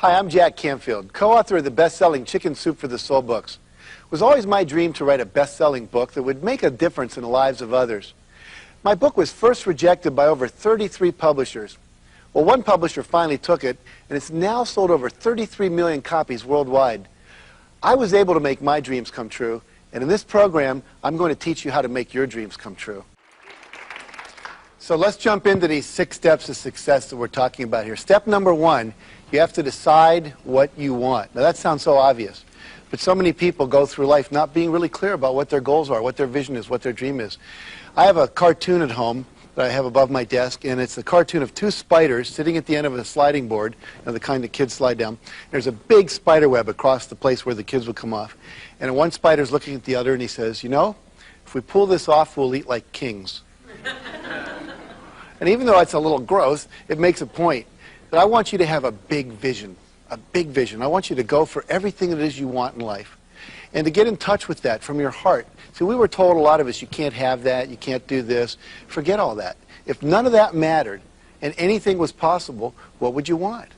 Hi, I'm Jack Canfield, co-author of the best-selling Chicken Soup for the Soul books. It was always my dream to write a best-selling book that would make a difference in the lives of others. My book was first rejected by over 33 publishers. Well, one publisher finally took it, and it's now sold over 33 million copies worldwide. I was able to make my dreams come true, and in this program, I'm going to teach you how to make your dreams come true. So let's jump into these 6 steps of success that we're talking about here. Step number 1, you have to decide what you want. Now that sounds so obvious, but so many people go through life not being really clear about what their goals are, what their vision is, what their dream is. I have a cartoon at home that I have above my desk, and it's a cartoon of 2 spiders sitting at the end of a sliding board, the kind that kids slide down. There's a big spider web across the place where the kids would come off. And one spider's looking at the other, and he says, you know, if we pull this off, we'll eat like kings. And even though it's a little gross, it makes a point that I want you to have a big vision, a big vision. I want you to go for everything that it is you want in life, and to get in touch with that from your heart. See, we were told, a lot of us, you can't have that, you can't do this. Forget all that. If none of that mattered and anything was possible, what would you want?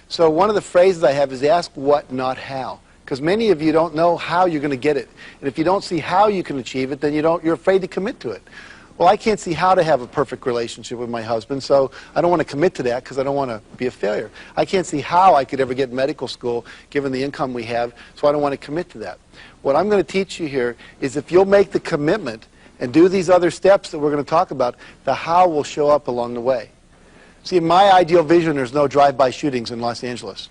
So one of the phrases I have is ask what, not how. Because many of you don't know how you're going to get it. And if you don't see how you can achieve it, then you're afraid to commit to it. Well, I can't see how to have a perfect relationship with my husband, so I don't want to commit to that because I don't want to be a failure. I can't see how I could ever get medical school given the income we have, so I don't want to commit to that. What I'm going to teach you here is if you'll make the commitment and do these other steps that we're going to talk about, the how will show up along the way. See, in my ideal vision, there's no drive-by shootings in Los Angeles.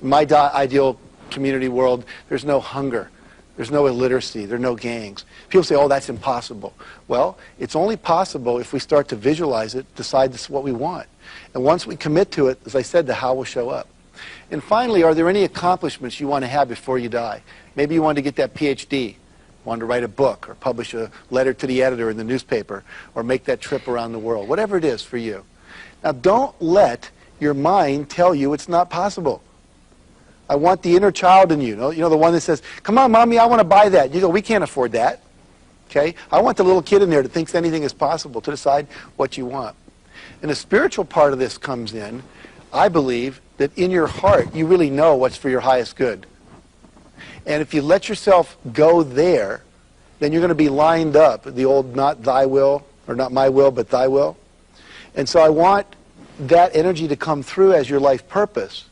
In my ideal community world, there's no hunger. There's no illiteracy. There are no gangs. People say, oh, that's impossible. Well, it's only possible if we start to visualize it, decide this is what we want. And once we commit to it, as I said, the how will show up. And finally, are there any accomplishments you want to have before you die? Maybe you want to get that PhD, want to write a book, or publish a letter to the editor in the newspaper, or make that trip around the world, whatever it is for you. Now, don't let your mind tell you it's not possible. I want the inner child in you, the one that says, come on, Mommy, I want to buy that. You go, we can't afford that. Okay? I want the little kid in there that thinks anything is possible to decide what you want. And the spiritual part of this comes in, I believe, that in your heart you really know what's for your highest good. And if you let yourself go there, then you're going to be lined up, the old not thy will, or not my will, but thy will. And so I want that energy to come through as your life purpose.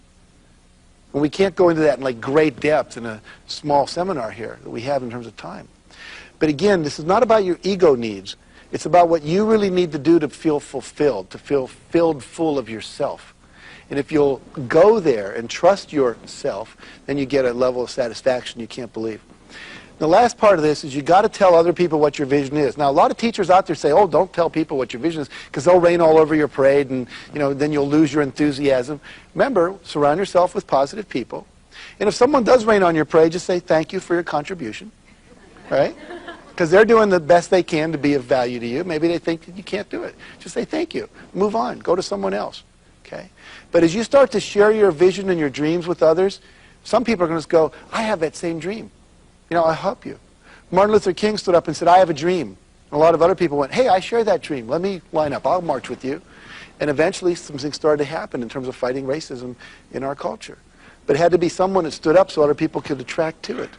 And we can't go into that in like great depth in a small seminar here that we have in terms of time. But again, this is not about your ego needs. It's about what you really need to do to feel fulfilled, to feel filled full of yourself. And if you'll go there and trust yourself, then you get a level of satisfaction you can't believe. The last part of this is you've got to tell other people what your vision is. Now, a lot of teachers out there say, oh, don't tell people what your vision is because they'll rain all over your parade and then you'll lose your enthusiasm. Remember, surround yourself with positive people. And if someone does rain on your parade, just say thank you for your contribution, right? Because they're doing the best they can to be of value to you. Maybe they think that you can't do it. Just say thank you. Move on. Go to someone else. Okay? But as you start to share your vision and your dreams with others, some people are going to go, I have that same dream. I'll help you. Martin Luther King stood up and said, I have a dream. And a lot of other people went, hey, I share that dream. Let me line up. I'll march with you. And eventually something started to happen in terms of fighting racism in our culture. But it had to be someone that stood up so other people could attract to it.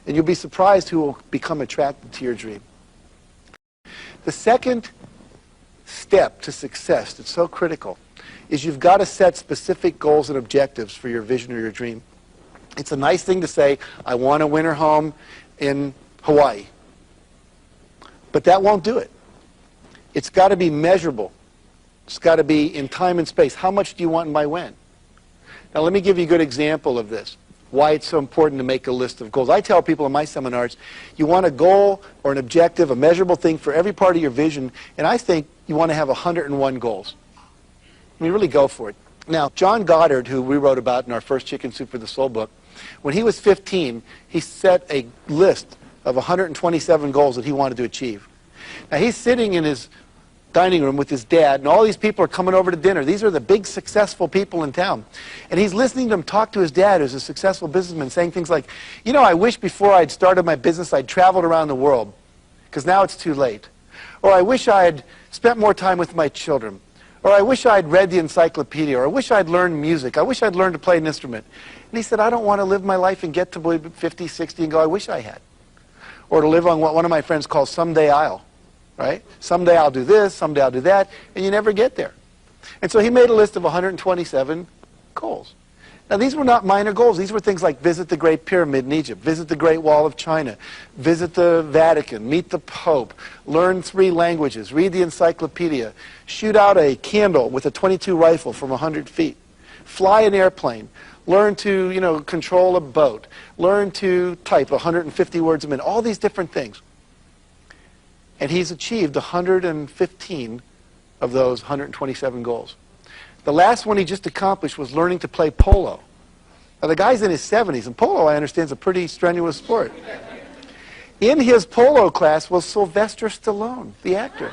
And you'll be surprised who will become attracted to your dream. The second step to success that's so critical is you've got to set specific goals and objectives for your vision or your dream. It's a nice thing to say, I want a winter home in Hawaii. But that won't do it. It's got to be measurable. It's got to be in time and space. How much do you want and by when? Now let me give you a good example of this, why it's so important to make a list of goals. I tell people in my seminars, you want a goal or an objective, a measurable thing for every part of your vision, and I think you want to have 101 goals. I mean, really go for it. Now, John Goddard, who we wrote about in our first Chicken Soup for the Soul book, when he was 15, he set a list of 127 goals that he wanted to achieve. Now, he's sitting in his dining room with his dad, and all these people are coming over to dinner. These are the big, successful people in town. And he's listening to them talk to his dad, who's a successful businessman, saying things like, I wish before I'd started my business I'd traveled around the world, because now it's too late. Or I wish I had spent more time with my children. Or I wish I'd read the encyclopedia. Or I wish I'd learned music. I wish I'd learned to play an instrument. And he said, I don't want to live my life and get to 50, 60 and go, I wish I had. Or to live on what one of my friends calls someday I'll. Right? Someday I'll do this, someday I'll do that, and you never get there. And so he made a list of 127 goals. Now these were not minor goals. These were things like visit the Great Pyramid in Egypt, visit the Great Wall of China, visit the Vatican, meet the Pope, learn 3 languages, read the encyclopedia, shoot out a candle with a .22 rifle from 100 feet, fly an airplane, learn to, control a boat, learn to type 150 words a minute, all these different things. And he's achieved 115 of those 127 goals. The last one he just accomplished was learning to play polo. Now, the guy's in his 70s, and polo, I understand, is a pretty strenuous sport. In his polo class was Sylvester Stallone, the actor.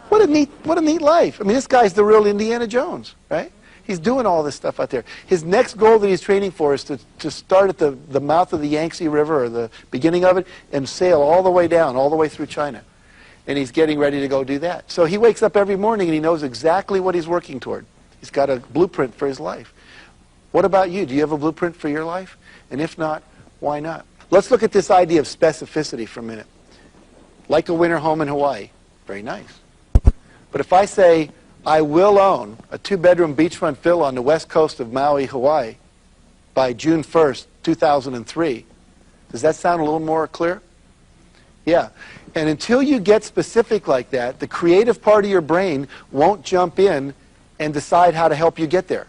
What a neat life. I mean, this guy's the real Indiana Jones, right? He's doing all this stuff out there. His next goal that he's training for is to start at the mouth of the Yangtze River, or the beginning of it, and sail all the way down, all the way through China. And he's getting ready to go do that. So he wakes up every morning and he knows exactly what he's working toward. He's got a blueprint for his life. What about you? Do you have a blueprint for your life? And if not, why not? Let's look at this idea of specificity for a minute. Like a winter home in Hawaii. Very nice. But if I say, I will own a 2-bedroom beachfront villa on the west coast of Maui, Hawaii by June 1st, 2003, does that sound a little more clear? Yeah. And until you get specific like that, the creative part of your brain won't jump in and decide how to help you get there.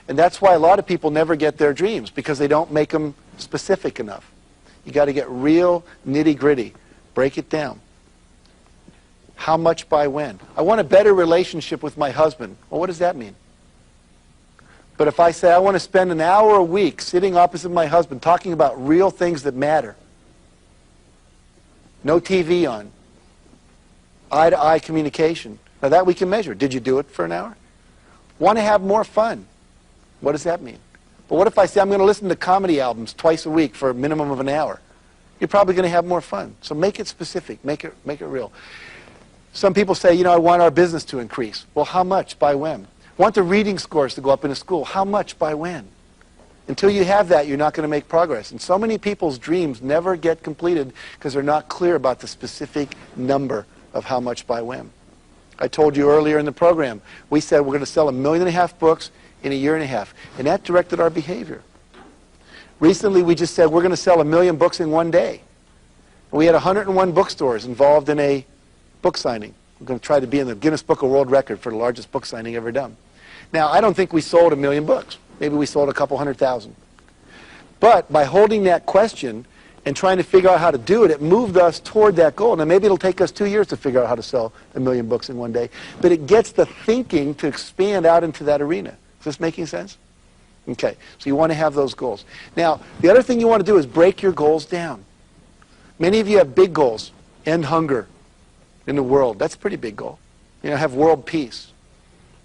And that's why a lot of people never get their dreams, because they don't make them specific enough. You got to get real nitty-gritty. Break it down. How much by when? I want a better relationship with my husband. Well, what does that mean? But if I say I want to spend an hour a week sitting opposite my husband talking about real things that matter, no TV on, eye-to-eye communication. Now that we can measure. Did you do it for an hour? Want to have more fun. What does that mean? But what if I say I'm going to listen to comedy albums twice a week for a minimum of an hour? You're probably going to have more fun. So make it specific. Make it real. Some people say, I want our business to increase. Well, how much? By when? Want the reading scores to go up in a school. How much? By when? Until you have that, you're not going to make progress. And so many people's dreams never get completed because they're not clear about the specific number of how much by when. I told you earlier in the program, we said we're going to sell 1.5 million books in a year and a half. And that directed our behavior. Recently, we just said we're going to sell 1 million books in one day. And we had 101 bookstores involved in a book signing. We're going to try to be in the Guinness Book of World Record for the largest book signing ever done. Now, I don't think we sold 1 million books. Maybe we sold a couple 100,000. But by holding that question and trying to figure out how to do it, it moved us toward that goal. Now, maybe it'll take us 2 years to figure out how to sell 1 million books in one day. But it gets the thinking to expand out into that arena. Is this making sense? Okay, so you want to have those goals. Now, the other thing you want to do is break your goals down. Many of you have big goals. End hunger in the world. That's a pretty big goal. Have world peace.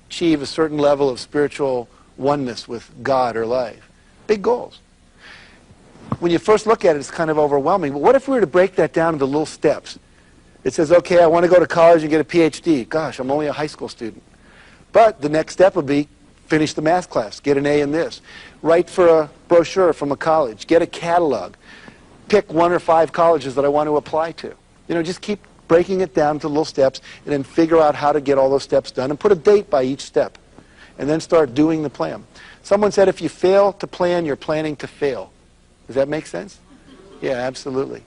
Achieve a certain level of spiritual oneness with God or life. Big goals. When you first look at it, it's kind of overwhelming. But what if we were to break that down into little steps? It says, okay, I want to go to college and get a PhD. Gosh, I'm only a high school student. But the next step would be finish the math class, get an A in this. Write for a brochure from a college. Get a catalog. Pick 1 or 5 colleges that I want to apply to. Just keep breaking it down to little steps and then figure out how to get all those steps done and put a date by each step. And then start doing the plan. Someone said if you fail to plan, you're planning to fail. Does that make sense? Yeah, absolutely.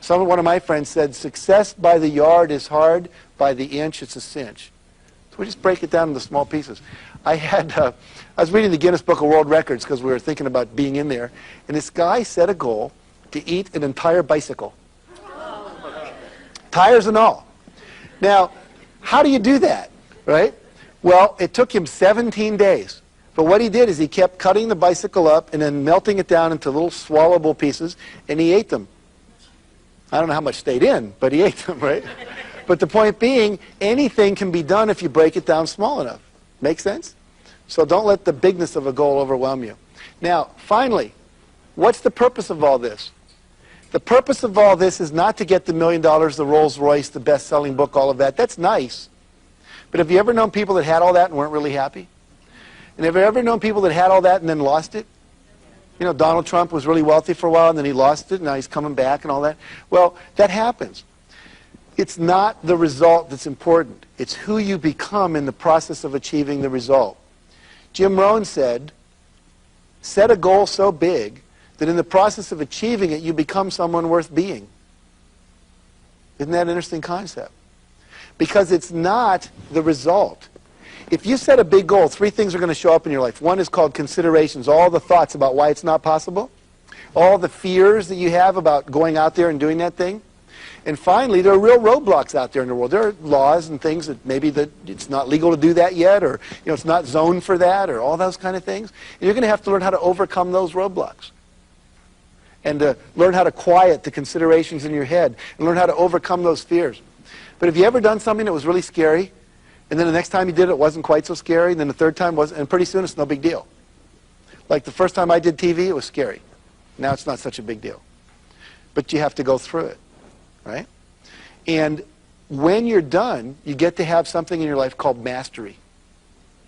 One of my friends said, success by the yard is hard, by the inch it's a cinch. So we just break it down into small pieces. I was reading the Guinness Book of World Records because we were thinking about being in there, and this guy set a goal to eat an entire bicycle. Tires and all. Now, how do you do that, right? Well, it took him 17 days. But what he did is he kept cutting the bicycle up and then melting it down into little swallowable pieces, and he ate them. I don't know how much stayed in, but he ate them, right? But the point being, anything can be done if you break it down small enough. Make sense? So don't let the bigness of a goal overwhelm you. Now, finally, what's the purpose of all this? The purpose of all this is not to get the $1 million, the Rolls Royce, the best-selling book, all of that. That's nice. But have you ever known people that had all that and weren't really happy? And have you ever known people that had all that and then lost it? You know, Donald Trump was really wealthy for a while and then he lost it and now he's coming back and all that. Well, that happens. It's not the result that's important. It's who you become in the process of achieving the result. Jim Rohn said, set a goal so big that in the process of achieving it, you become someone worth being. Isn't that an interesting concept? Because it's not the result. If you set a big goal, three things are going to show up in your life. One is called considerations, all the thoughts about why it's not possible, all the fears that you have about going out there and doing that thing. And finally, there are real roadblocks out there in the world. There are laws and things that maybe that it's not legal to do that yet, or it's not zoned for that, or all those kind of things. And you're going to have to learn how to overcome those roadblocks. And to learn how to quiet the considerations in your head, and learn how to overcome those fears. But have you ever done something that was really scary, and then the next time you did it, it wasn't quite so scary, and then the third time wasn't, and pretty soon it's no big deal? Like the first time I did TV, it was scary. Now it's not such a big deal. But you have to go through it. Right? And when you're done, you get to have something in your life called mastery.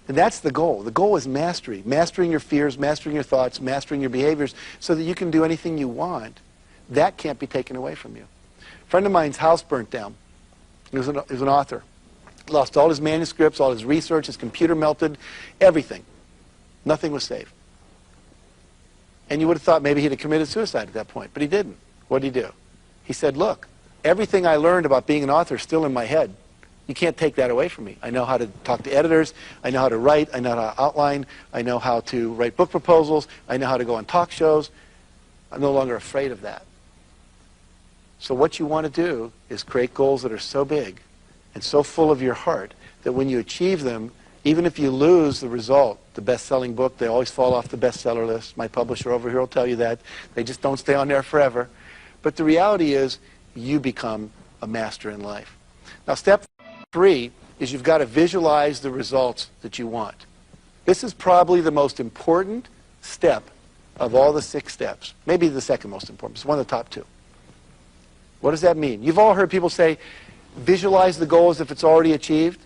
And that's the goal. The goal is mastery. Mastering your fears, mastering your thoughts, mastering your behaviors so that you can do anything you want. That can't be taken away from you. A friend of mine's house burnt down. He was an author. Lost all his manuscripts, all his research, his computer melted, everything. Nothing was saved. And you would have thought maybe he'd have committed suicide at that point, but he didn't. What did he do? He said, look, everything I learned about being an author is still in my head. You can't take that away from me. I know how to talk to editors. I know how to write. I know how to outline. I know how to write book proposals. I know how to go on talk shows. I'm no longer afraid of that. So what you want to do is create goals that are so big and so full of your heart that when you achieve them, even if you lose the result, the best-selling book, they always fall off the bestseller list. My publisher over here will tell you that. They just don't stay on there forever. But the reality is, you become a master in life. Now, step 3 is you've got to visualize the results that you want. This is probably the most important step of all the 6 steps. Maybe the second most important. It's one of the top 2. What does that mean? You've all heard people say, visualize the goal as if it's already achieved.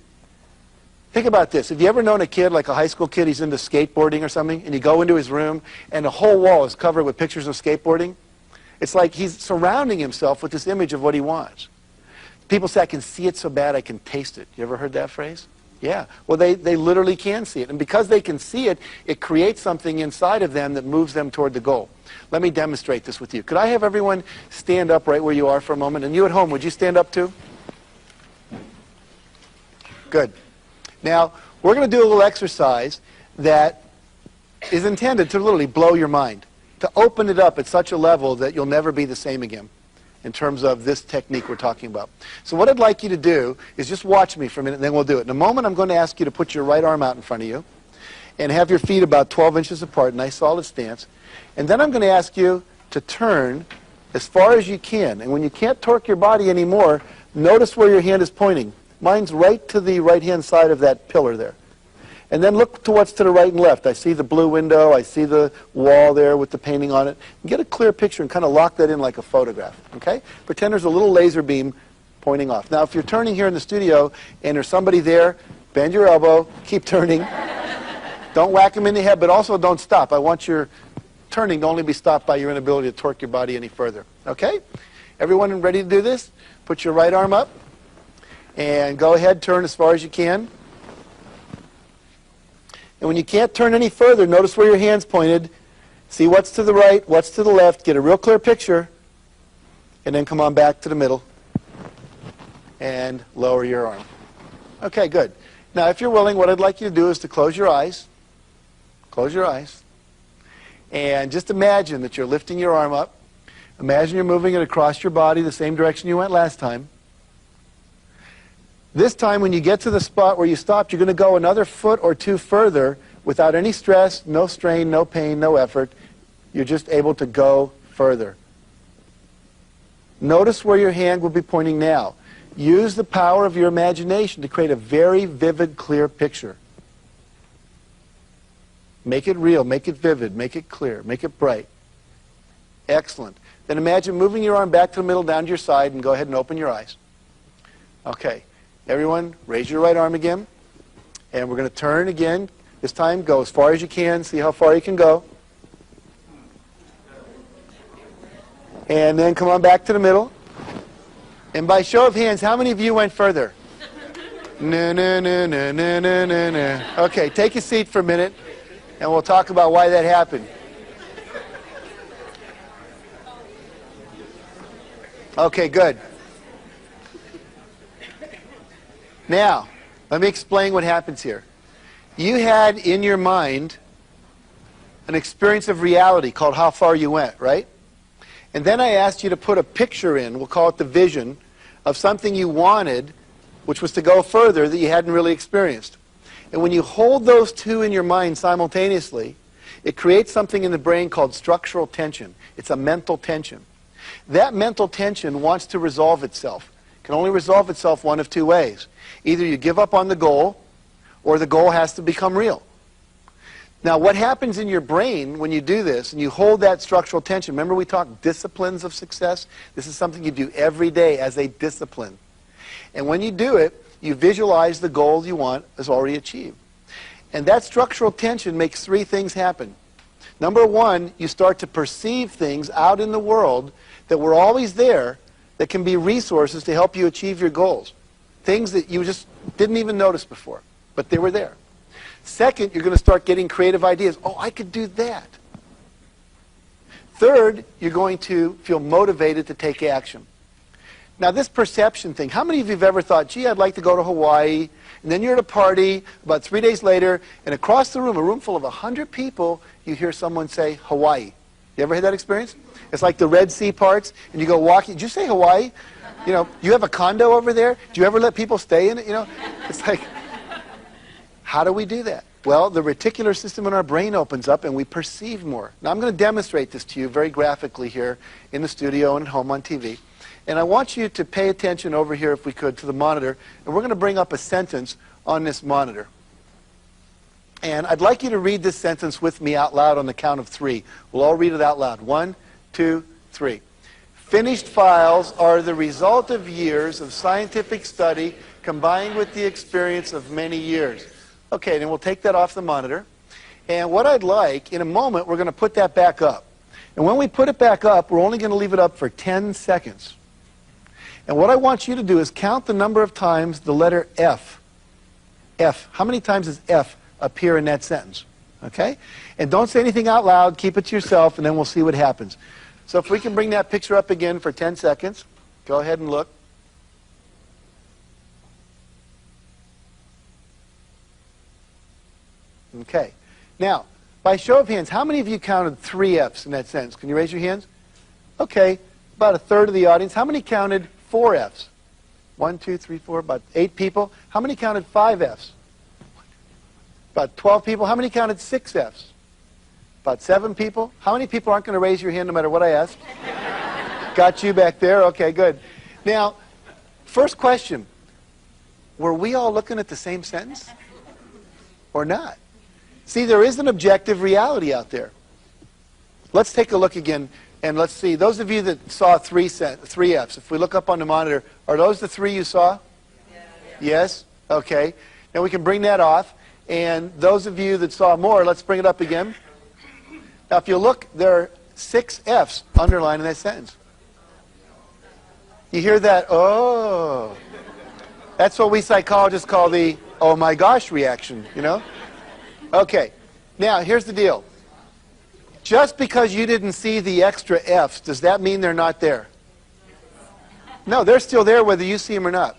Think about this. Have you ever known a kid, like a high school kid, he's into skateboarding or something, and you go into his room, and the whole wall is covered with pictures of skateboarding? It's like he's surrounding himself with this image of what he wants. People say, I can see it so bad I can taste it. You ever heard that phrase? Yeah. Well, they literally can see it. And because they can see it, it creates something inside of them that moves them toward the goal. Let me demonstrate this with you. Could I have everyone stand up right where you are for a moment? And you at home, would you stand up too? Good. Now, we're going to do a little exercise that is intended to literally blow your mind, to open it up at such a level that you'll never be the same again in terms of this technique we're talking about. So what I'd like you to do is just watch me for a minute, and then we'll do it. In a moment, I'm going to ask you to put your right arm out in front of you and have your feet about 12 inches apart, nice solid stance. And then I'm going to ask you to turn as far as you can. And when you can't torque your body anymore, notice where your hand is pointing. Mine's right to the right-hand side of that pillar there. And then look to what's to the right and left. I see the blue window. I see the wall there with the painting on it. Get a clear picture and kind of lock that in like a photograph. Okay? Pretend there's a little laser beam pointing off. Now, if you're turning here in the studio and there's somebody there, bend your elbow, keep turning. Don't whack them in the head, but also don't stop. I want your turning to only be stopped by your inability to torque your body any further. Okay? Everyone ready to do this? Put your right arm up and go ahead, turn as far as you can. And when you can't turn any further, notice where your hand's pointed. See what's to the right, what's to the left. Get a real clear picture. And then come on back to the middle. And lower your arm. Okay, good. Now, if you're willing, what I'd like you to do is to close your eyes. Close your eyes. And just imagine that you're lifting your arm up. Imagine you're moving it across your body the same direction you went last time. This time, when you get to the spot where you stopped, you're going to go another foot or 2 further without any stress, no strain, no pain, no effort. You're just able to go further. Notice where your hand will be pointing now. Use the power of your imagination to create a very vivid, clear picture. Make it real, make it vivid, make it clear, make it bright. Excellent. Then imagine moving your arm back to the middle, down to your side, and go ahead and open your eyes. Okay. Everyone, raise your right arm again. And we're going to turn again. This time, go as far as you can. See how far you can go. And then come on back to the middle. And by show of hands, how many of you went further? No, no, no, no, no, no, no, no. Okay, take a seat for a minute, and we'll talk about why that happened. Okay, good. Now, let me explain what happens here. You had in your mind an experience of reality called how far you went, right? And then I asked you to put a picture in, we'll call it the vision, of something you wanted, which was to go further that you hadn't really experienced. And when you hold those two in your mind simultaneously, it creates something in the brain called structural tension. It's a mental tension. That mental tension wants to resolve itself. It can only resolve itself one of two ways. Either you give up on the goal, or the goal has to become real. Now, what happens in your brain when you do this, and you hold that structural tension, remember we talked disciplines of success? This is something you do every day as a discipline. And when you do it, you visualize the goal you want is already achieved. And that structural tension makes three things happen. Number one, you start to perceive things out in the world that were always there that can be resources to help you achieve your goals. Things that you just didn't even notice before, but they were there. Second, you're going to start getting creative ideas. Oh, I could do that. Third, you're going to feel motivated to take action. Now, this perception thing, how many of you have ever thought, gee, I'd like to go to Hawaii, and then you're at a party about 3 days later, and across the room, a room full of 100 people, you hear someone say Hawaii. You ever had that experience? It's like the Red Sea parts, and you go walking. Did you say Hawaii? You know, you have a condo over there? Do you ever let people stay in it? You know, it's like, how do we do that? Well, the reticular system in our brain opens up, and we perceive more. Now, I'm going to demonstrate this to you very graphically here in the studio and at home on TV. And I want you to pay attention over here, if we could, to the monitor. And we're going to bring up a sentence on this monitor. And I'd like you to read this sentence with me out loud on the count of 3. We'll all read it out loud. 1, 2, 3. Finished files are the result of years of scientific study combined with the experience of many years. Okay, then we'll take that off the monitor. And what I'd like, in a moment, we're going to put that back up. And when we put it back up, we're only going to leave it up for 10 seconds. And what I want you to do is count the number of times the letter F. F. How many times does F appear in that sentence? Okay? And don't say anything out loud. Keep it to yourself, and then we'll see what happens. So if we can bring that picture up again for 10 seconds. Go ahead and look. Okay. Now, by show of hands, how many of you counted 3 F's in that sentence? Can you raise your hands? Okay. About a third of the audience. How many counted 4 F's? 1, 2, 3, 4, about 8 people. How many counted 5 F's? About 12 people. How many counted 6 F's? About 7 people. How many people aren't going to raise your hand no matter what I ask? Got you back there? Okay, good. Now, first question. Were we all looking at the same sentence? Or not? See, there is an objective reality out there. Let's take a look again. And let's see, those of you that saw 3 F's, if we look up on the monitor, are those the 3 you saw? Yeah. Yes? Okay. Now we can bring that off. And those of you that saw more, let's bring it up again. Now if you look, there are 6 F's underlined in that sentence. You hear that, oh. That's what we psychologists call the, oh my gosh reaction, you know? Okay. Now, here's the deal. Just because you didn't see the extra F's, does that mean they're not there? No, they're still there whether you see them or not.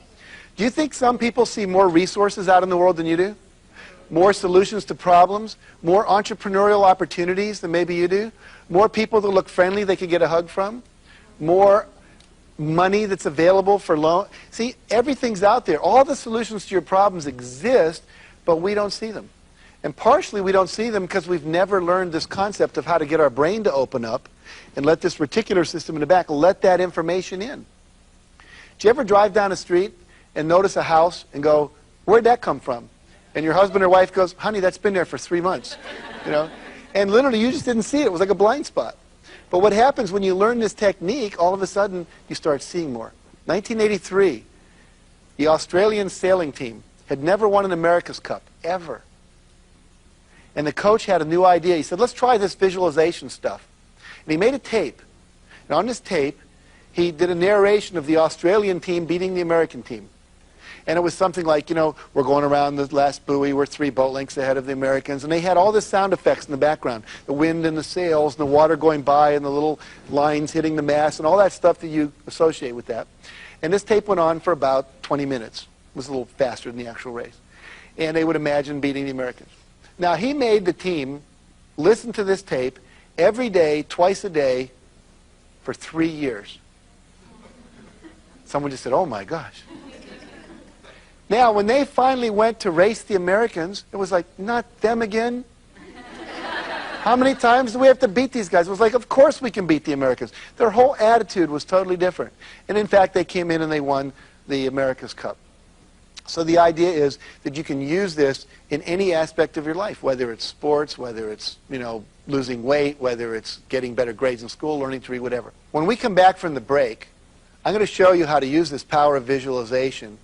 Do you think some people see more resources out in the world than you do? More solutions to problems? More entrepreneurial opportunities than maybe you do? More people that look friendly they could get a hug from? More money that's available for loan? See, everything's out there. All the solutions to your problems exist, but we don't see them. And partially we don't see them because we've never learned this concept of how to get our brain to open up and let this reticular system in the back let that information in. Do you ever drive down a street and notice a house and go, where'd that come from? And your husband or wife goes, honey, that's been there for 3 months. You know? And literally you just didn't see it. It was like a blind spot. But what happens when you learn this technique, all of a sudden you start seeing more. 1983, The Australian sailing team had never won an America's Cup, ever. And the coach had a new idea. He said, let's try this visualization stuff. And he made a tape. And on this tape, he did a narration of the Australian team beating the American team. And it was something like, you know, we're going around the last buoy, we're 3 boat lengths ahead of the Americans. And they had all the sound effects in the background. The wind and the sails and the water going by and the little lines hitting the mast and all that stuff that you associate with that. And this tape went on for about 20 minutes. It was a little faster than the actual race. And they would imagine beating the Americans. Now, he made the team listen to this tape every day, twice a day, for 3 years. Someone just said, oh my gosh. Now, when they finally went to race the Americans, it was like, not them again? How many times do we have to beat these guys? It was like, of course we can beat the Americans. Their whole attitude was totally different. And in fact, they came in and they won the America's Cup. So the idea is that you can use this in any aspect of your life, whether it's sports, whether it's, you know, losing weight, whether it's getting better grades in school, learning to read, whatever. When we come back from the break, I'm going to show you how to use this power of visualization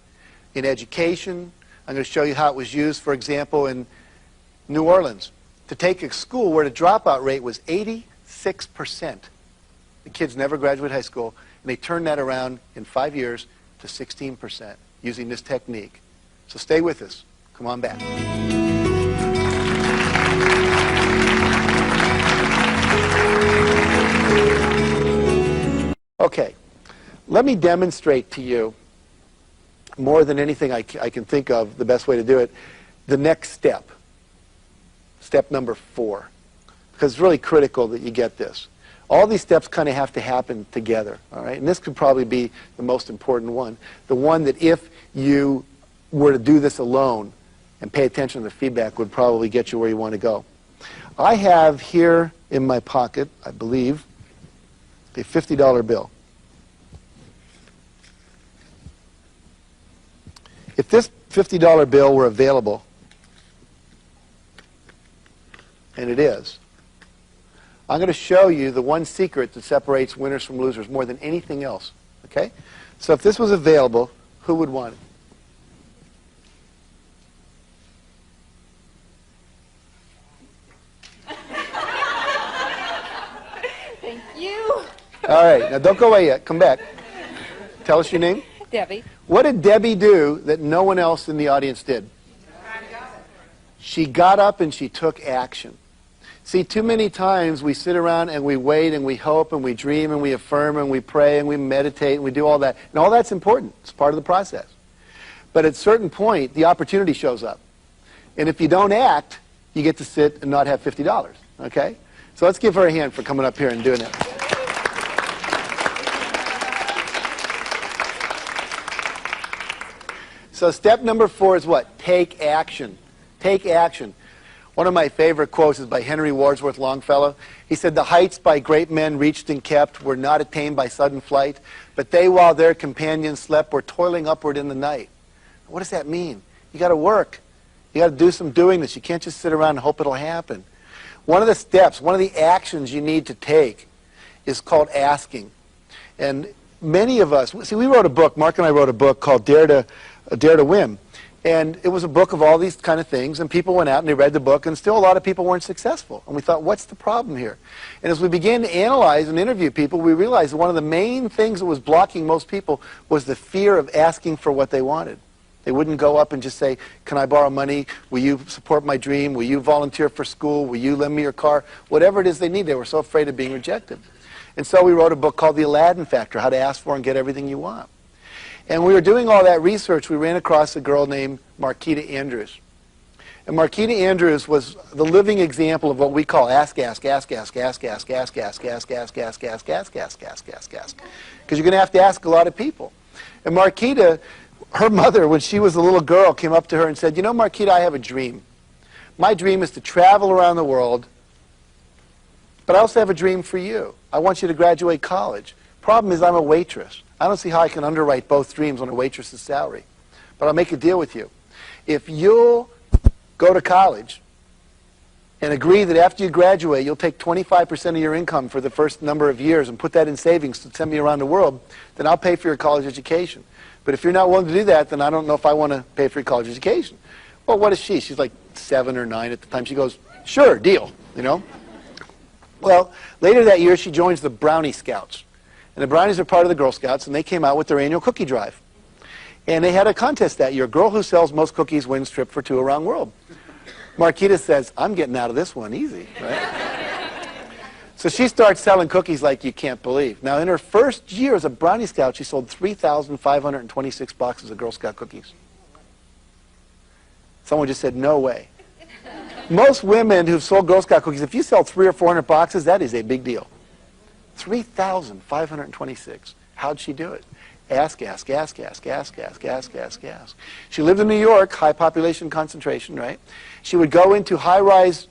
in education. I'm going to show you how it was used, for example, in New Orleans, to take a school where the dropout rate was 86%. The kids never graduated high school, and they turned that around in 5 years to 16% using this technique. So stay with us. Come on back. Okay, let me demonstrate to you, more than anything I can think of, the best way to do it, the next step. Step number 4. Because it's really critical that you get this. All these steps kind of have to happen together, all right? And this could probably be the most important one. The one that if you were to do this alone and pay attention to the feedback would probably get you where you want to go. I have here in my pocket, I believe, a $50 bill. If this $50 bill were available, and it is, I'm going to show you the one secret that separates winners from losers more than anything else. Okay? So if this was available, who would want it? Thank you. All right. Now don't go away yet. Come back. Tell us your name. Debbie. What did Debbie do that no one else in the audience did? She got up and she took action. See, too many times we sit around and we wait and we hope and we dream and we affirm and we pray and we meditate and we do all that. And all that's important. It's part of the process. But at a certain point, the opportunity shows up. And if you don't act, you get to sit and not have $50. Okay? So let's give her a hand for coming up here and doing it. So step number 4 is what? Take action. Take action. One of my favorite quotes is by Henry Wadsworth Longfellow. He said, the heights by great men reached and kept were not attained by sudden flight, but they, while their companions slept, were toiling upward in the night. What does that mean? You got to work. You got to do some doing this. You can't just sit around and hope it'll happen. One of the steps, one of the actions you need to take is called asking. And many of us, see, we wrote a book, Mark and I wrote a book called Dare to Win. And it was a book of all these kind of things, and people went out and they read the book, and still a lot of people weren't successful. And we thought, what's the problem here? And as we began to analyze and interview people, we realized that one of the main things that was blocking most people was the fear of asking for what they wanted. They wouldn't go up and just say, can I borrow money? Will you support my dream? Will you volunteer for school? Will you lend me your car? Whatever it is they need, they were so afraid of being rejected. And so we wrote a book called The Aladdin Factor, How to Ask For and Get Everything You Want. And we were doing all that research, we ran across a girl named Marquita Andrews. And Marquita Andrews was the living example of what we call ask, ask, ask, ask, ask, ask, ask, ask, ask, ask, ask, ask, ask, ask, ask, ask. Because you're going to have to ask a lot of people. And Marquita, her mother, when she was a little girl, came up to her and said, you know, Marquita, I have a dream. My dream is to travel around the world, but I also have a dream for you. I want you to graduate college. Problem is, I'm a waitress. I don't see how I can underwrite both dreams on a waitress's salary. But I'll make a deal with you. If you'll go to college and agree that after you graduate, you'll take 25% of your income for the first number of years and put that in savings to send me around the world, then I'll pay for your college education. But if you're not willing to do that, then I don't know if I want to pay for your college education. Well, what is she? She's like 7 or 9 at the time. She goes, sure, deal, you know. Well, later that year, she joins the Brownie Scouts. And the Brownies are part of the Girl Scouts, and they came out with their annual cookie drive. And they had a contest that year. Girl who sells most cookies wins trip for 2 around world. Marquita says, I'm getting out of this one easy, right? So she starts selling cookies like you can't believe. Now, in her first year as a Brownie Scout, she sold 3,526 boxes of Girl Scout cookies. Someone just said, no way. Most women who've sold Girl Scout cookies, if you sell 300 or 400 boxes, that is a big deal. 3,526. How'd she do it? Ask, ask, ask, ask, ask, ask, ask, ask, ask. She lived in New York, high population concentration, right? She would go into high-rise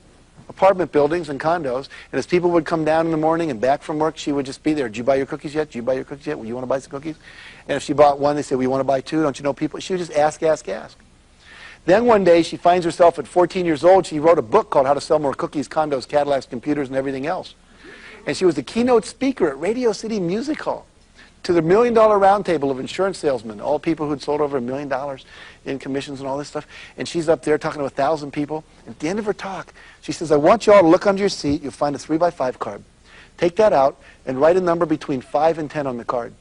apartment buildings and condos, and as people would come down in the morning and back from work, she would just be there. Did you buy your cookies yet? Did you buy your cookies yet? Well, you want to buy some cookies? And if she bought one, they said, well, you want to buy 2? Don't you know people? She would just ask, ask, ask. Then one day, she finds herself at 14 years old. She wrote a book called How to Sell More Cookies, Condos, Cadillacs, Computers, and Everything Else. And she was the keynote speaker at Radio City Music Hall to the $1 Million Roundtable of insurance salesmen, all people who'd sold over $1 million in commissions and all this stuff. And she's up there talking to 1,000 people. At the end of her talk, she says, I want you all to look under your seat. You'll find a 3x5 card. Take that out and write a number between 5 and 10 on the card.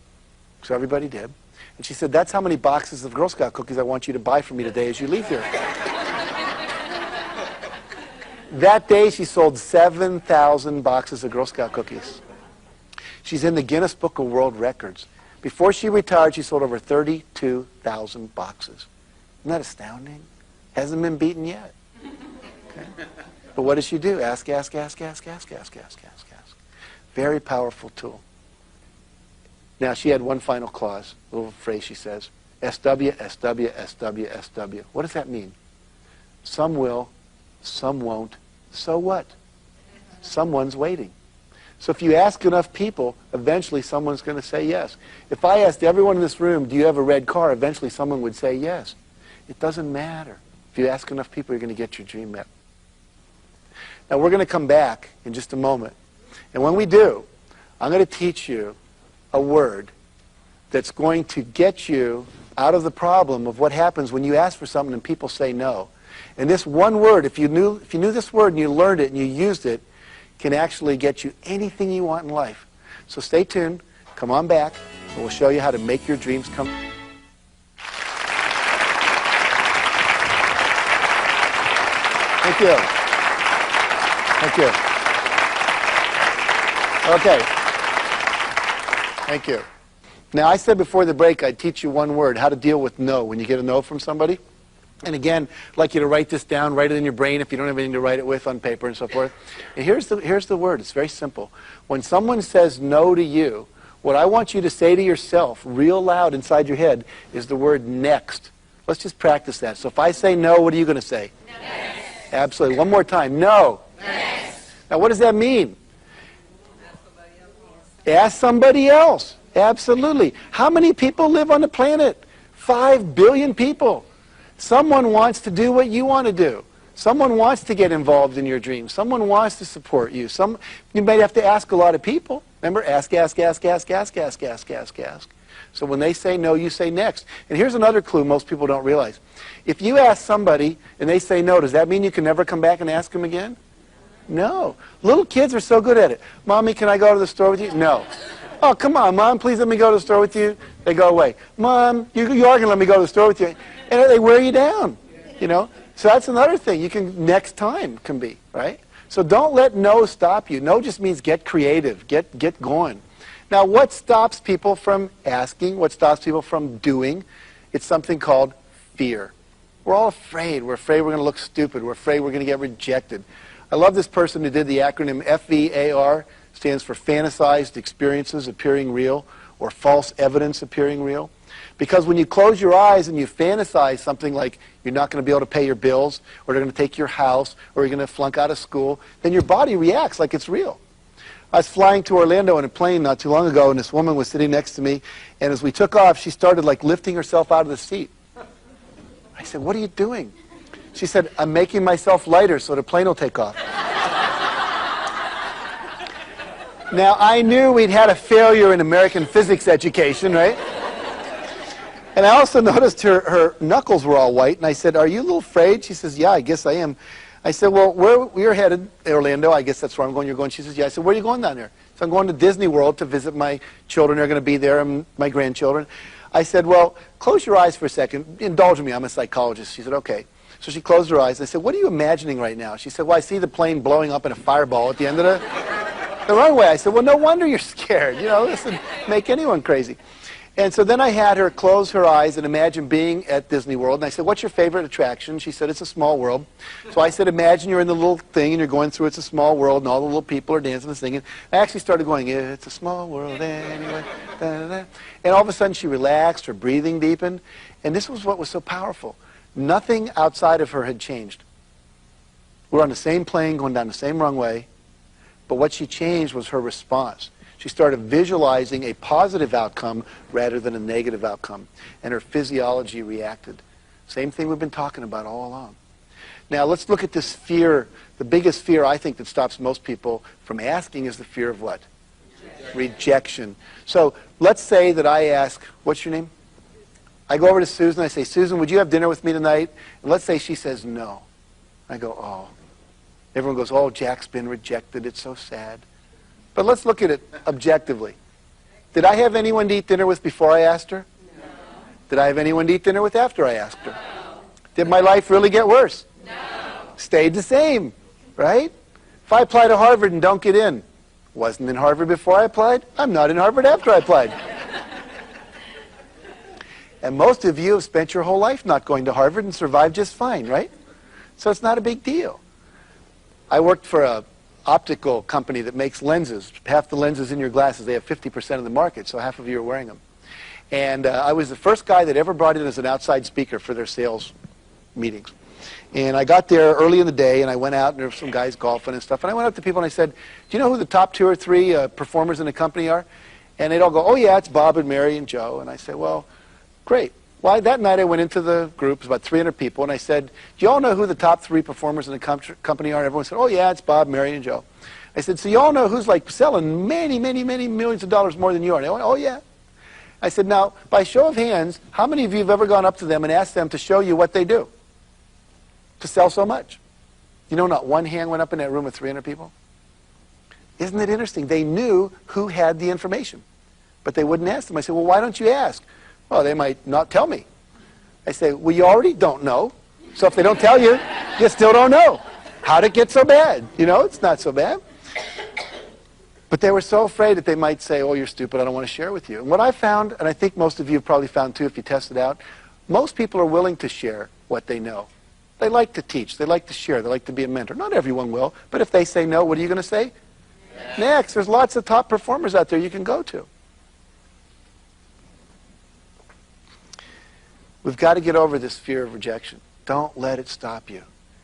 So everybody did. And she said, that's how many boxes of Girl Scout cookies I want you to buy for me today as you leave here. That day, she sold 7,000 boxes of Girl Scout cookies. She's in the Guinness Book of World Records. Before she retired, she sold over 32,000 boxes. Isn't that astounding? Hasn't been beaten yet. Okay. But what does she do? Ask, ask, ask, ask, ask, ask, ask, ask, ask. Very powerful tool. Now, she had one final clause, a little phrase she says, SW, SW, SW, SW. What does that mean? Some will, some won't. So what? Someone's waiting. So if you ask enough people, eventually someone's going to say yes. If I asked everyone in this room, do you have a red car? Eventually someone would say yes. It doesn't matter. If you ask enough people, you're going to get your dream met. Now we're going to come back in just a moment. And when we do, I'm going to teach you a word that's going to get you out of the problem of what happens when you ask for something and people say no. And this one word, if you knew this word and you learned it and you used it, can actually get you anything you want in life. So stay tuned, come on back, and we'll show you how to make your dreams come. Thank you. Thank you. Okay. Thank you. Now, I said before the break I'd teach you one word, how to deal with no when you get a no from somebody. And again, I'd like you to write this down, write it in your brain if you don't have anything to write it with on paper and so forth. And here's the word. It's very simple. When someone says no to you, what I want you to say to yourself real loud inside your head is the word next. Let's just practice that. So if I say no, what are you going to say? Next. Absolutely. One more time. No. Next. Now, what does that mean? Ask somebody else. Absolutely. How many people live on the planet? 5 billion people. Someone wants to do what you want to do. Someone wants to get involved in your dreams. Someone wants to support you. You might have to ask a lot of people. Remember, ask, ask, ask, ask, ask, ask, ask, ask, ask. So when they say no, you say next. And here's another clue most people don't realize. If you ask somebody and they say no, does that mean you can never come back and ask them again? No. Little kids are so good at it. Mommy, can I go to the store with you? No. Oh, come on, Mom, please let me go to the store with you. They go away. Mom, you are going to let me go to the store with you. And they wear you down, you know. So that's another thing you can, next time can be, right? So don't let no stop you. No just means get creative, get going. Now, what stops people from asking? What stops people from doing? It's something called fear. We're all afraid. We're afraid we're going to look stupid. We're afraid we're going to get rejected. I love this person who did the acronym FEAR, stands for fantasized experiences appearing real, or false evidence appearing real. Because when you close your eyes and you fantasize something like you're not going to be able to pay your bills, or they're going to take your house, or you're going to flunk out of school, then your body reacts like it's real. I was flying to Orlando in a plane not too long ago, and this woman was sitting next to me, and as we took off, she started like lifting herself out of the seat. I said, what are you doing? She said, I'm making myself lighter so the plane will take off. Now, I knew we'd had a failure in American physics education, right? And I also noticed her knuckles were all white, and I said, are you a little afraid? She says, yeah, I guess I am. I said, well, we're headed Orlando. I guess that's where I'm going. You're going? She says, yeah. I said, where are you going down there? So I'm going to Disney World to visit my children. They're going to be there, and my grandchildren. I said, well, close your eyes for a second. Indulge me. I'm a psychologist. She said, okay. So she closed her eyes. I said, what are you imagining right now? She said, well, I see the plane blowing up in a fireball at the end of the runway. I said, well, no wonder you're scared. You know, this would make anyone crazy. And so then I had her close her eyes and imagine being at Disney World. And I said, what's your favorite attraction? She said, it's a small world. So I said, imagine you're in the little thing and you're going through It's a Small World and all the little people are dancing and singing. I actually started going, it's a small world anyway. Da, da, da. And all of a sudden she relaxed, her breathing deepened. And this was what was so powerful. Nothing outside of her had changed. We're on the same plane going down the same runway. But what she changed was her response. She started visualizing a positive outcome rather than a negative outcome. And her physiology reacted. Same thing we've been talking about all along. Now let's look at this fear. The biggest fear I think that stops most people from asking is the fear of what? Rejection. So let's say that I ask, what's your name? I go over to Susan. I say, Susan, would you have dinner with me tonight? And let's say she says no. I go, oh. Everyone goes, oh, Jack's been rejected. It's so sad. But let's look at it objectively. Did I have anyone to eat dinner with before I asked her? No. Did I have anyone to eat dinner with after I asked her? No. Did my life really get worse? No. Stayed the same, right? If I apply to Harvard and don't get in, wasn't in Harvard before I applied, I'm not in Harvard after I applied. And most of you have spent your whole life not going to Harvard and survived just fine, right? So it's not a big deal. I worked for a optical company that makes lenses. Half the lenses in your glasses, they have 50% of the market, so half of you are wearing them. And I was the first guy that ever brought in as an outside speaker for their sales meetings. And I got there early in the day, and I went out, and there were some guys golfing and stuff. And I went up to people, and I said, do you know who the top 2 or 3 performers in the company are? And they'd all go, oh, yeah, it's Bob and Mary and Joe. And I said, well, great. Well, that night I went into the group, it was about 300 people, and I said, do you all know who the top 3 performers in the company are? And everyone said, oh, yeah, it's Bob, Mary, and Joe. I said, so you all know who's like selling many, many, many millions of dollars more than you are? And they went, oh, yeah. I said, now, by show of hands, how many of you have ever gone up to them and asked them to show you what they do to sell so much? You know, not one hand went up in that room with 300 people. Isn't it interesting? They knew who had the information, but they wouldn't ask them. I said, well, why don't you ask? Well, they might not tell me. I say, well, you already don't know. So if they don't tell you, you still don't know. How'd it get so bad? You know, it's not so bad. But they were so afraid that they might say, oh, you're stupid, I don't want to share with you. And what I found, and I think most of you have probably found too if you test it out, most people are willing to share what they know. They like to teach. They like to share. They like to be a mentor. Not everyone will. But if they say no, what are you going to say? Yeah. Next. There's lots of top performers out there you can go to. We've got to get over this fear of rejection. Don't let it stop you.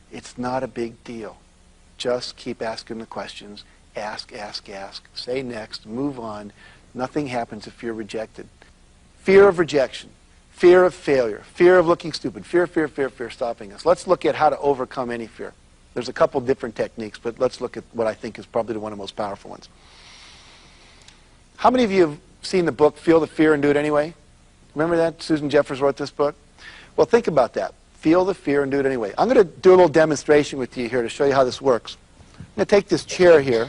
It's not a big deal. Just keep asking the questions. Ask, ask, ask. Say next. Move on. Nothing happens if you're rejected. Fear of rejection. Fear of failure. Fear of looking stupid. Fear, fear, fear, fear stopping us. Let's look at how to overcome any fear. There's a couple different techniques, but let's look at what I think is probably one of the most powerful ones. How many of you have seen the book, Feel the Fear and Do It Anyway? Remember that? Susan Jeffers wrote this book. Well, think about that. Feel the fear and do it anyway. I'm going to do a little demonstration with you here to show you how this works. I'm going to take this chair here.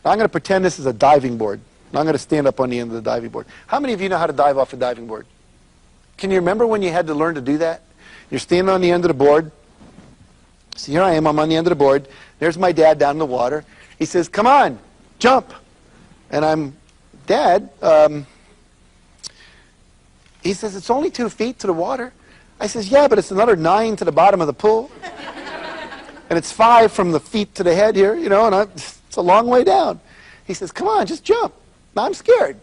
Now I'm going to pretend this is a diving board. And I'm going to stand up on the end of the diving board. How many of you know how to dive off a diving board? Can you remember when you had to learn to do that? You're standing on the end of the board. So here I am. I'm on the end of the board. There's my dad down in the water. He says, come on, jump. And I'm, Dad, he says, it's only 2 feet to the water. I says, yeah, but it's another 9 to the bottom of the pool. And it's 5 from the feet to the head here, you know, and it's a long way down. He says, come on, just jump. Now I'm scared.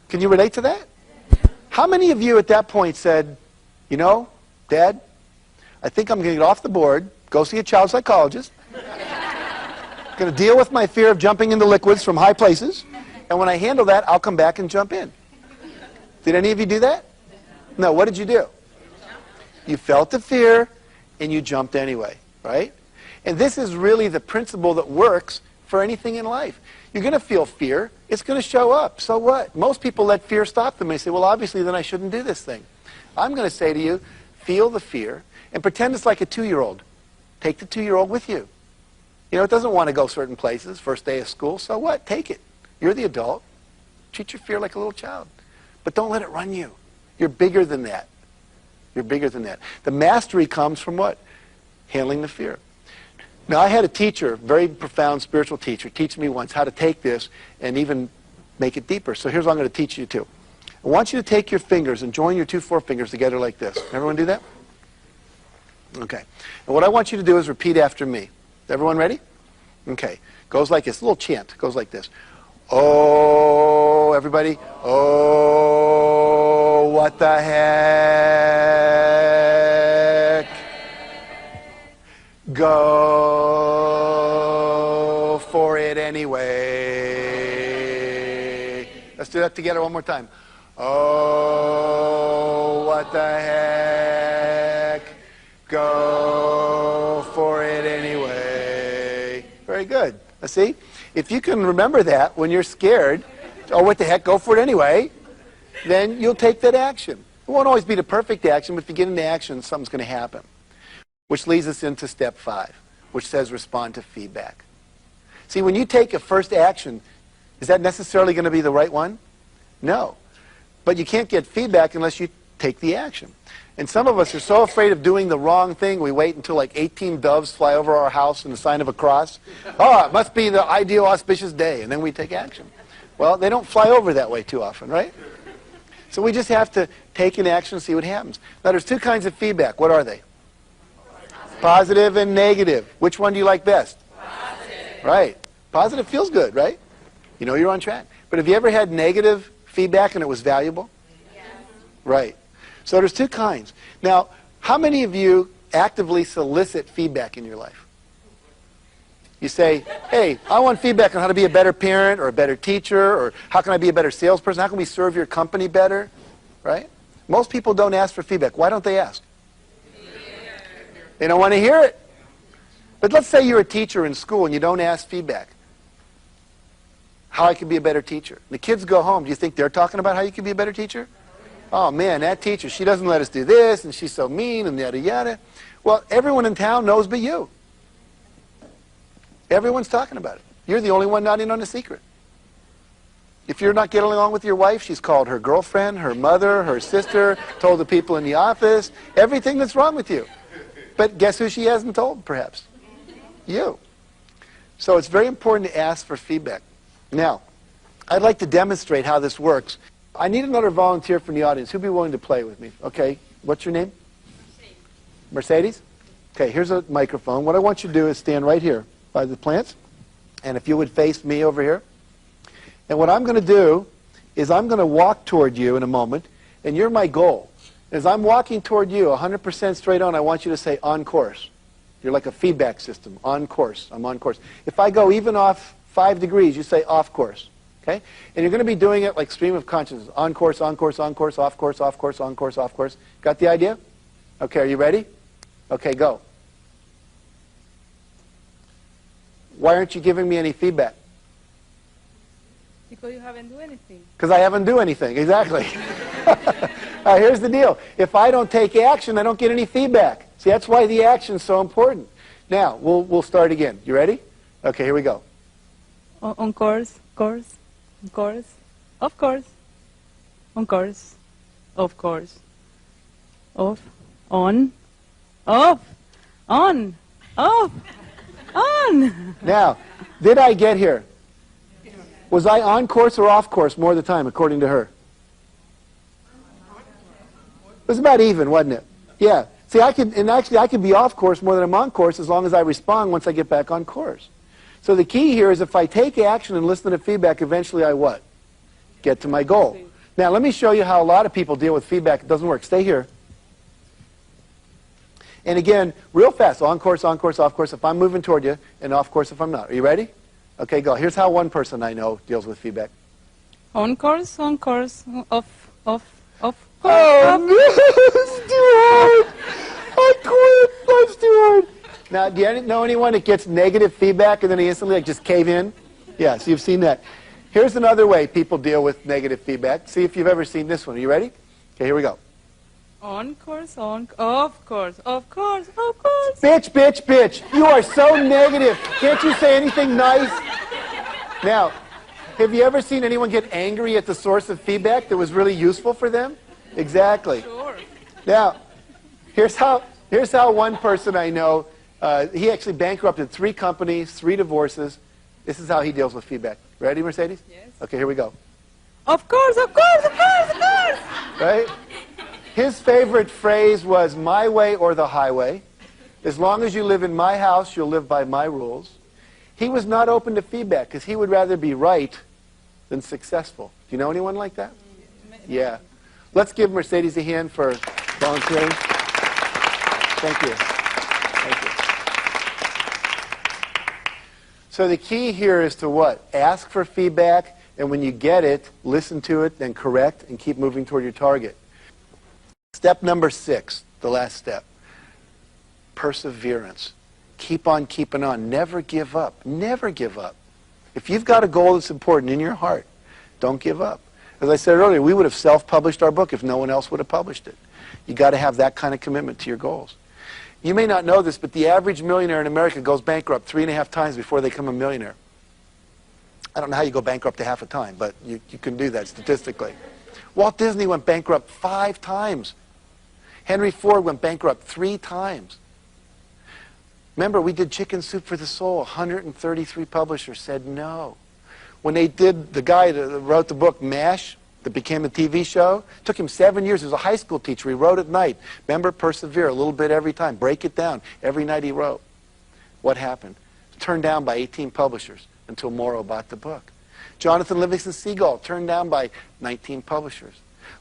Can you relate to that? How many of you at that point said, you know, Dad, I think I'm going to get off the board, go see a child psychologist, going to deal with my fear of jumping into liquids from high places, and when I handle that, I'll come back and jump in. Did any of you do that? No, what did you do? You felt the fear, and you jumped anyway, right? And this is really the principle that works for anything in life. You're going to feel fear. It's going to show up. So what? Most people let fear stop them. They say, well, obviously, then I shouldn't do this thing. I'm going to say to you, feel the fear and pretend it's like a 2-year-old. Take the 2-year-old with you. You know, it doesn't want to go certain places, first day of school. So what? Take it. You're the adult. Treat your fear like a little child. But don't let it run you. You're bigger than that. You're bigger than that. The mastery comes from what? Handling the fear. Now, I had a teacher, very profound spiritual teacher, teach me once how to take this and even make it deeper. So here's what I'm going to teach you to. I want you to take your fingers and join your 2 forefingers together like this. Everyone do that? Okay. And what I want you to do is repeat after me. Everyone ready? Okay. Goes like this. A little chant. Goes like this. Oh, everybody. Oh, what the heck? Go for it anyway. Let's do that together one more time. Oh, what the heck? Go for it anyway. Very good. Let's see. If you can remember that when you're scared, oh, what the heck, go for it anyway, then you'll take that action. It won't always be the perfect action, but if you get into action, something's going to happen. Which leads us into step 5, which says respond to feedback. See, when you take a first action, is that necessarily going to be the right one? No. But you can't get feedback unless you take the action. And some of us are so afraid of doing the wrong thing, we wait until like 18 doves fly over our house in the sign of a cross. Oh, it must be the ideal auspicious day, and then we take action. Well, they don't fly over that way too often, right? So we just have to take an action and see what happens. Now, there's 2 kinds of feedback. What are they? Positive and negative. Which one do you like best? Positive. Right. Positive feels good, right? You know you're on track. But have you ever had negative feedback and it was valuable? Yes. Right. So there's 2 kinds. Now, how many of you actively solicit feedback in your life? You say, hey, I want feedback on how to be a better parent or a better teacher, or how can I be a better salesperson? How can we serve your company better? Right? Most people don't ask for feedback. Why don't they ask? They don't want to hear it. But let's say you're a teacher in school and you don't ask feedback. How I can be a better teacher. The kids go home. Do you think they're talking about how you can be a better teacher? Oh, man, that teacher, she doesn't let us do this, and she's so mean, and yada, yada. Well, everyone in town knows but you. Everyone's talking about it. You're the only one not in on the secret. If you're not getting along with your wife, she's called her girlfriend, her mother, her sister, told the people in the office, everything that's wrong with you. But guess who she hasn't told, perhaps? You. So it's very important to ask for feedback. Now, I'd like to demonstrate how this works. I need another volunteer from the audience. Who'd be willing to play with me? Okay. What's your name? Mercedes? Okay, here's a microphone. What I want you to do is stand right here by the plants. And if you would face me over here. And what I'm going to do is I'm going to walk toward you in a moment. And you're my goal. As I'm walking toward you, 100% straight on, I want you to say, on course. You're like a feedback system. On course. I'm on course. If I go even off 5 degrees, you say off course. Okay? And you're going to be doing it like stream of consciousness. On course, on course, on course, off course, off course, on course, off course. Got the idea? Okay, are you ready? Okay, go. Why aren't you giving me any feedback? Because you haven't done anything. Because I haven't done anything, exactly. Here's the deal. If I don't take action, I don't get any feedback. See, that's why the action's so important. Now, we'll start again. You ready? Okay, here we go. On course, course. On course, of course, on course, of course, off, on, off, on, off, on. Now, did I get here? Was I on course or off course more of the time, according to her? It was about even, wasn't it? Yeah. See, I could be off course more than I'm on course as long as I respond once I get back on course. So the key here is if I take action and listen to feedback, eventually I what? Get to my goal. Now let me show you how a lot of people deal with feedback. It doesn't work. Stay here. And again, real fast. On course, off course if I'm moving toward you, and off course if I'm not. Are you ready? Okay, go. Here's how one person I know deals with feedback. On course, off course. Oh, no, it's too hard. I quit. Life's too hard. Now, do you know anyone that gets negative feedback and then they instantly just cave in? Yeah, so you've seen that. Here's another way people deal with negative feedback. See if you've ever seen this one. Are you ready? Okay, here we go. On course, of course, of course, of course. Bitch, bitch, bitch. You are so negative. Can't you say anything nice? Now, have you ever seen anyone get angry at the source of feedback that was really useful for them? Exactly. Sure. Now, here's how one person I know, he actually bankrupted 3 companies, 3 divorces. This is how he deals with feedback. Ready, Mercedes? Yes. Okay, here we go. Of course, of course, of course, of course. Right? His favorite phrase was, my way or the highway. As long as you live in my house, you'll live by my rules. He was not open to feedback because he would rather be right than successful. Do you know anyone like that? Yeah. Let's give Mercedes a hand for volunteering. Thank you. Thank you. So the key here is to what? Ask for feedback, and when you get it, listen to it, then correct, and keep moving toward your target. Step number 6, the last step. Perseverance. Keep on keeping on. Never give up. Never give up. If you've got a goal that's important in your heart, don't give up. As I said earlier, we would have self-published our book if no one else would have published it. You got to have that kind of commitment to your goals. You may not know this, but the average millionaire in America goes bankrupt 3.5 times before they become a millionaire. I don't know how you go bankrupt a half a time, but you can do that statistically. Walt Disney went bankrupt 5 times. Henry Ford went bankrupt 3 times. Remember, we did Chicken Soup for the Soul. 133 publishers said no. When they did, the guy that wrote the book MASH, that became a TV show, it took him 7 years. He was a high school teacher. He wrote at night. Remember, persevere a little bit every time. Break it down. Every night he wrote. What happened? Turned down by 18 publishers until Morrow bought the book. Jonathan Livingston Seagull, turned down by 19 publishers.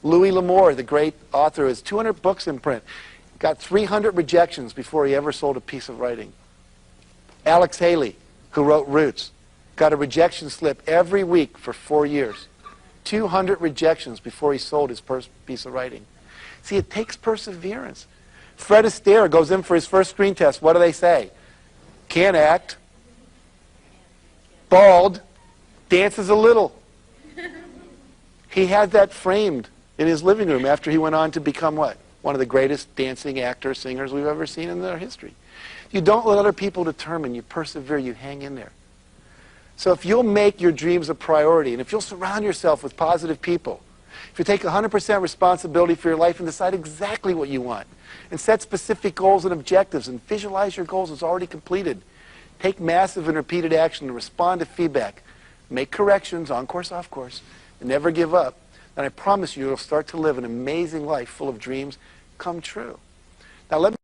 Louis L'Amour, the great author, has 200 books in print. Got 300 rejections before he ever sold a piece of writing. Alex Haley, who wrote Roots, got a rejection slip every week for 4 years. 200 rejections before he sold his first piece of writing. See, it takes perseverance. Fred Astaire goes in for his first screen test. What do they say? Can't act. Bald. Dances a little. He had that framed in his living room after he went on to become what? One of the greatest dancing actors, singers we've ever seen in their history. You don't let other people determine. You persevere. You hang in there. So if you'll make your dreams a priority, and if you'll surround yourself with positive people, if you take 100% responsibility for your life and decide exactly what you want, and set specific goals and objectives, and visualize your goals as already completed, take massive and repeated action to respond to feedback, make corrections, on course, off course, and never give up, then I promise you, you'll start to live an amazing life full of dreams come true. Now let me